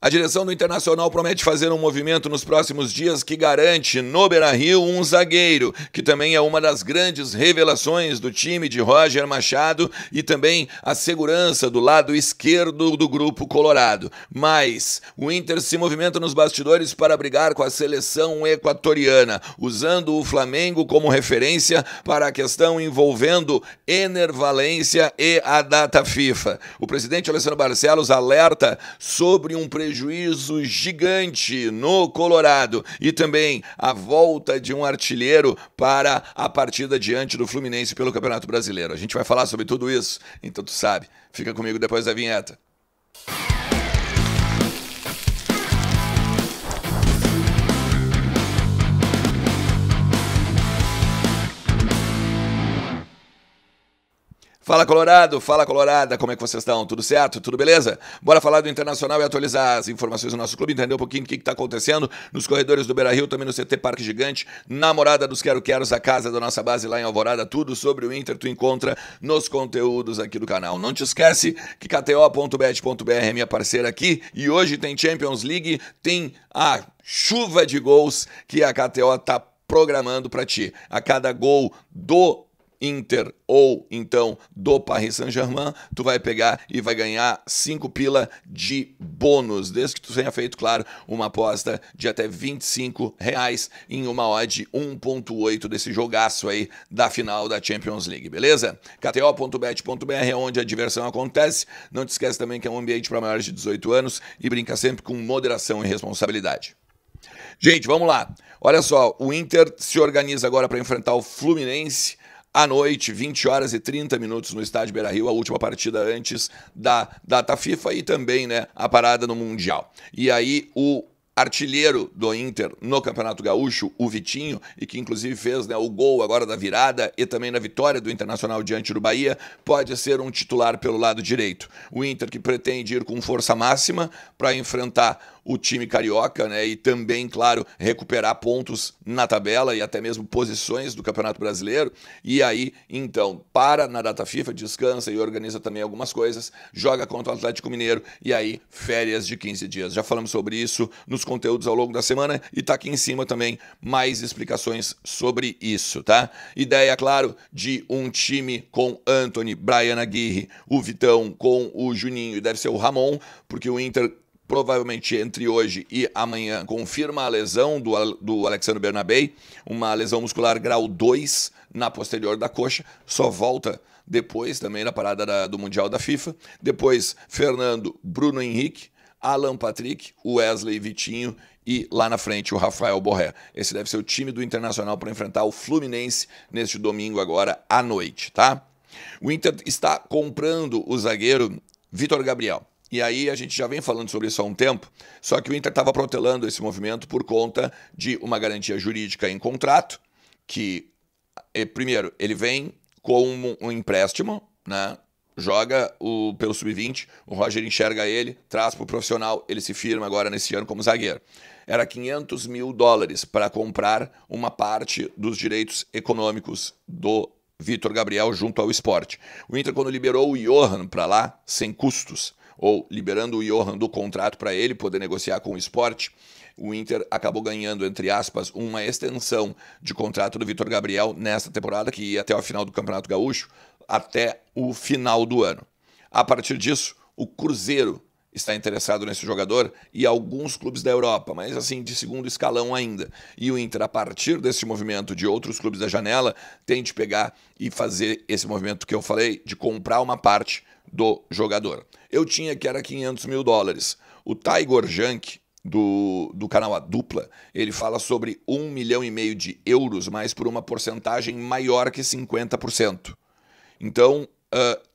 A direção do Internacional promete fazer um movimento nos próximos dias que garante no Beira-Rio um zagueiro, que também é uma das grandes revelações do time de Roger Machado e também a segurança do lado esquerdo do grupo colorado. Mas o Inter se movimenta nos bastidores para brigar com a seleção equatoriana, usando o Flamengo como referência para a questão envolvendo Ener Valencia e a data FIFA. O presidente Alessandro Barcelos alerta sobre um prejuízo gigante no Colorado e também a volta de um artilheiro para a partida diante do Fluminense pelo Campeonato Brasileiro. A gente vai falar sobre tudo isso, então tu sabe. Fica comigo depois da vinheta. Fala Colorado, fala Colorada, como é que vocês estão? Tudo certo? Tudo beleza? Bora falar do Internacional e atualizar as informações do nosso clube, entender um pouquinho o que está acontecendo nos corredores do Beira-Rio, também no CT Parque Gigante, na Morada dos Quero-Queros, a casa da nossa base lá em Alvorada, tudo sobre o Inter tu encontra nos conteúdos aqui do canal. Não te esquece que kto.bet.br é minha parceira aqui e hoje tem Champions League, tem a chuva de gols que a KTO está programando para ti. A cada gol do Inter ou então do Paris Saint-Germain, tu vai pegar e vai ganhar 5 pila de bônus, desde que tu tenha feito, claro, uma aposta de até R$25 em uma odd 1.8 desse jogaço aí da final da Champions League, beleza? kto.bet.br é onde a diversão acontece. Não te esquece também que é um ambiente para maiores de 18 anos e brinca sempre com moderação e responsabilidade. Gente, vamos lá. Olha só, o Inter se organiza agora para enfrentar o Fluminense à noite, 20 horas e 30 minutos no estádio Beira-Rio, a última partida antes da data FIFA e também, né, a parada no Mundial. E aí o artilheiro do Inter no Campeonato Gaúcho, o Vitinho, e que inclusive fez, né, o gol agora da virada e também na vitória do Internacional diante do Bahia, pode ser um titular pelo lado direito. O Inter que pretende ir com força máxima para enfrentar o time carioca, né, e também, claro, recuperar pontos na tabela e até mesmo posições do Campeonato Brasileiro. E aí, então, para na data FIFA, descansa e organiza também algumas coisas, joga contra o Atlético Mineiro e aí férias de 15 dias. Já falamos sobre isso nos conteúdos ao longo da semana e tá aqui em cima também mais explicações sobre isso, tá? Ideia, claro, de um time com Antony, Brian Aguirre, o Vitão com o Juninho e deve ser o Ramon, porque o Inter provavelmente entre hoje e amanhã confirma a lesão do Alexandre Bernabei, uma lesão muscular grau 2 na posterior da coxa, só volta depois também na parada do Mundial da FIFA. Depois Fernando, Bruno Henrique, Alan Patrick, Wesley Vitinho e lá na frente o Rafael Borré. Esse deve ser o time do Internacional para enfrentar o Fluminense neste domingo agora à noite, tá? O Inter está comprando o zagueiro Vitor Gabriel. E aí a gente já vem falando sobre isso há um tempo, só que o Inter estava protelando esse movimento por conta de uma garantia jurídica em contrato, que, primeiro, ele vem com um empréstimo, né? Joga pelo sub-20, o Roger enxerga ele, traz para o profissional, ele se firma agora nesse ano como zagueiro. Era $500 mil para comprar uma parte dos direitos econômicos do Vitor Gabriel junto ao Sport. O Inter, quando liberou o Johan para lá, sem custos, ou liberando o Johan do contrato para ele poder negociar com o Sport, o Inter acabou ganhando, entre aspas, uma extensão de contrato do Vitor Gabriel nesta temporada, que ia até o final do Campeonato Gaúcho, até o final do ano. A partir disso, o Cruzeiro está interessado nesse jogador e alguns clubes da Europa, mas assim, de segundo escalão ainda. E o Inter, a partir desse movimento de outros clubes da janela, tem de pegar e fazer esse movimento que eu falei, de comprar uma parte do jogador. Eu tinha que era $500 mil. O Tiger Junk, do canal A Dupla, ele fala sobre 1,5 milhão de euros, mas por uma porcentagem maior que 50%. Então,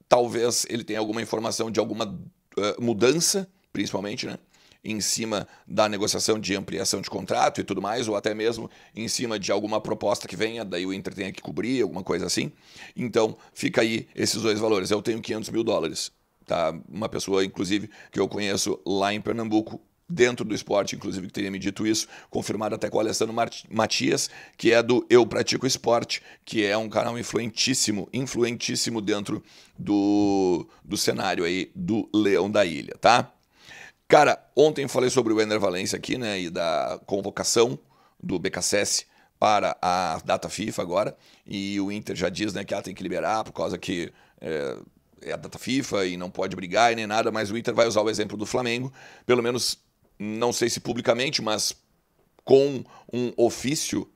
talvez ele tenha alguma informação de alguma mudança, principalmente, né, em cima da negociação de ampliação de contrato e tudo mais, ou até mesmo em cima de alguma proposta que venha, daí o Inter tenha que cobrir, alguma coisa assim. Então, fica aí esses dois valores. Eu tenho $500 mil, tá? Uma pessoa, inclusive, que eu conheço lá em Pernambuco, dentro do esporte, inclusive, que teria me dito isso, confirmado até com o Alessandro Matias, que é do Eu Pratico Esporte, que é um canal influentíssimo dentro do cenário aí do Leão da Ilha, tá? Cara, ontem falei sobre o Ener Valencia aqui, né, e da convocação do BKSS para a data FIFA agora, e o Inter já diz, né, que ela tem que liberar por causa que é a data FIFA e não pode brigar e nem nada, mas o Inter vai usar o exemplo do Flamengo, pelo menos, não sei se publicamente, mas com um ofício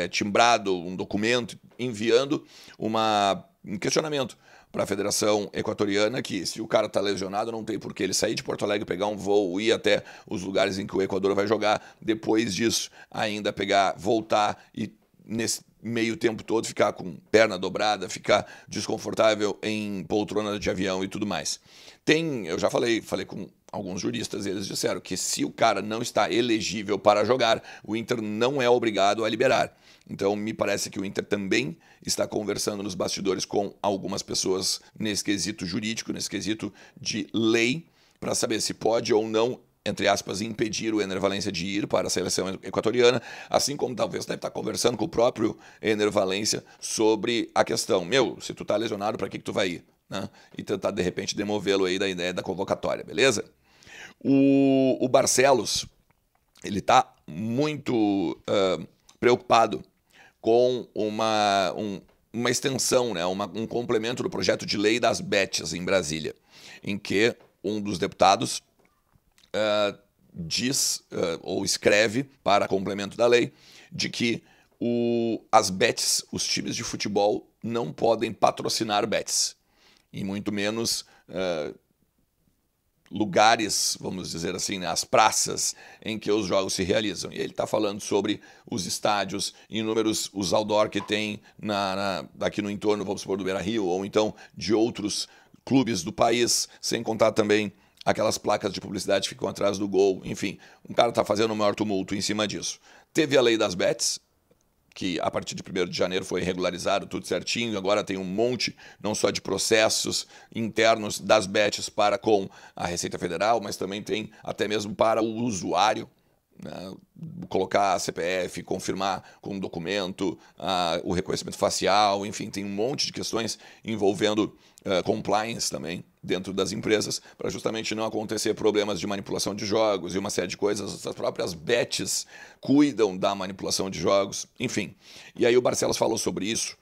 timbrado, um documento, enviando um questionamento para a Federação Equatoriana que se o cara está lesionado não tem por que ele sair de Porto Alegre, pegar um voo, ir até os lugares em que o Equador vai jogar, depois disso ainda pegar, voltar e nesse meio tempo todo ficar com perna dobrada, ficar desconfortável em poltrona de avião e tudo mais. Eu já falei com alguns juristas, e eles disseram que se o cara não está elegível para jogar, o Inter não é obrigado a liberar. Então, me parece que o Inter também está conversando nos bastidores com algumas pessoas nesse quesito jurídico, nesse quesito de lei, para saber se pode ou não, entre aspas, impedir o Ener Valencia de ir para a seleção equatoriana, assim como talvez deve estar conversando com o próprio Ener Valencia sobre a questão, se tu tá lesionado, para que tu vai ir? Né? E tentar, de repente, demovê-lo aí da ideia da convocatória, beleza? O Barcelos, ele está muito preocupado com uma extensão, né, um complemento do projeto de lei das bets em Brasília, em que um dos deputados diz ou escreve para complemento da lei de que as bets, os times de futebol, não podem patrocinar bets, e muito menos lugares, vamos dizer assim, né, as praças em que os jogos se realizam. E ele está falando sobre os estádios, inúmeros, os outdoor que tem aqui no entorno, vamos supor, do Beira-Rio, ou então de outros clubes do país, sem contar também aquelas placas de publicidade que ficam atrás do gol. Enfim, um cara está fazendo o maior tumulto em cima disso. Teve a lei das bets, que a partir de 1º de janeiro foi regularizado tudo certinho, agora tem um monte, não só de processos internos das bets para com a Receita Federal, mas também tem até mesmo para o usuário, né, colocar a CPF, confirmar com um documento, o reconhecimento facial, enfim, tem um monte de questões envolvendo compliance também dentro das empresas, para justamente não acontecer problemas de manipulação de jogos e uma série de coisas. As próprias bets cuidam da manipulação de jogos, enfim. E aí o Barcelos falou sobre isso,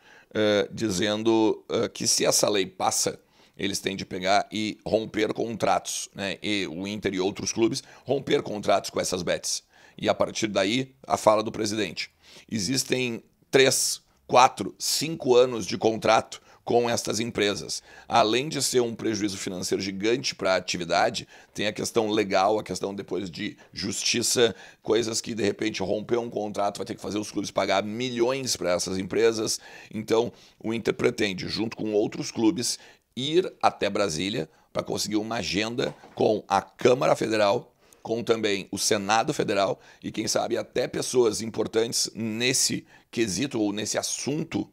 dizendo que se essa lei passa, eles têm de pegar e romper contratos, né? E o Inter e outros clubes romper contratos com essas bets. E a partir daí, a fala do presidente. Existem 3, 4, 5 anos de contrato com estas empresas. Além de ser um prejuízo financeiro gigante para a atividade, tem a questão legal, a questão depois de justiça, coisas que de repente romper um contrato vai ter que fazer os clubes pagar milhões para essas empresas. Então, o Inter pretende, junto com outros clubes, ir até Brasília para conseguir uma agenda com a Câmara Federal, com também o Senado Federal e, quem sabe, até pessoas importantes nesse quesito ou nesse assunto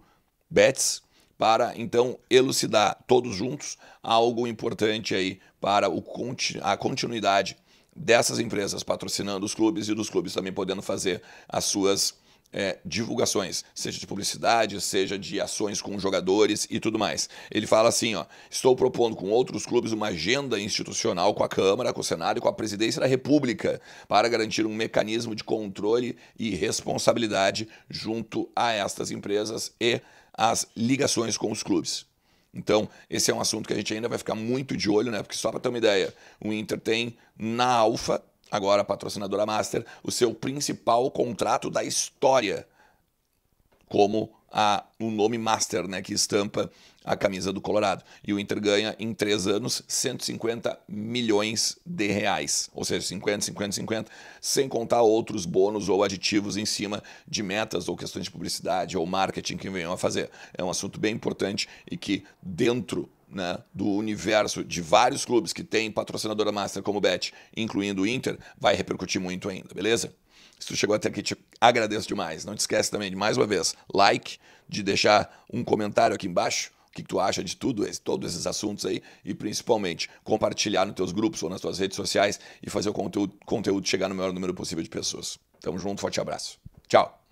bets, para então elucidar todos juntos algo importante aí para a continuidade dessas empresas patrocinando os clubes e dos clubes também podendo fazer as suas divulgações, seja de publicidade, seja de ações com jogadores e tudo mais. Ele fala assim, estou propondo com outros clubes uma agenda institucional com a Câmara, com o Senado e com a Presidência da República para garantir um mecanismo de controle e responsabilidade junto a estas empresas e as ligações com os clubes. Então, esse é um assunto que a gente ainda vai ficar muito de olho, né? Porque só para ter uma ideia, o Inter tem na Alfa, agora a patrocinadora Master, o seu principal contrato da história, como o nome Master, né, que estampa a camisa do Colorado. E o Inter ganha em 3 anos 150 milhões de reais. Ou seja, 50, 50, 50, sem contar outros bônus ou aditivos em cima de metas ou questões de publicidade ou marketing que venham a fazer. É um assunto bem importante e que dentro, né, do universo de vários clubes que tem patrocinadora Master como Bet, incluindo o Inter, vai repercutir muito ainda, beleza? Se tu chegou até aqui, te agradeço demais. Não te esquece também de, mais uma vez, like, de deixar um comentário aqui embaixo, o que tu acha de todos esses assuntos aí, e principalmente compartilhar nos teus grupos ou nas tuas redes sociais e fazer o conteúdo chegar no maior número possível de pessoas. Tamo junto, forte abraço. Tchau!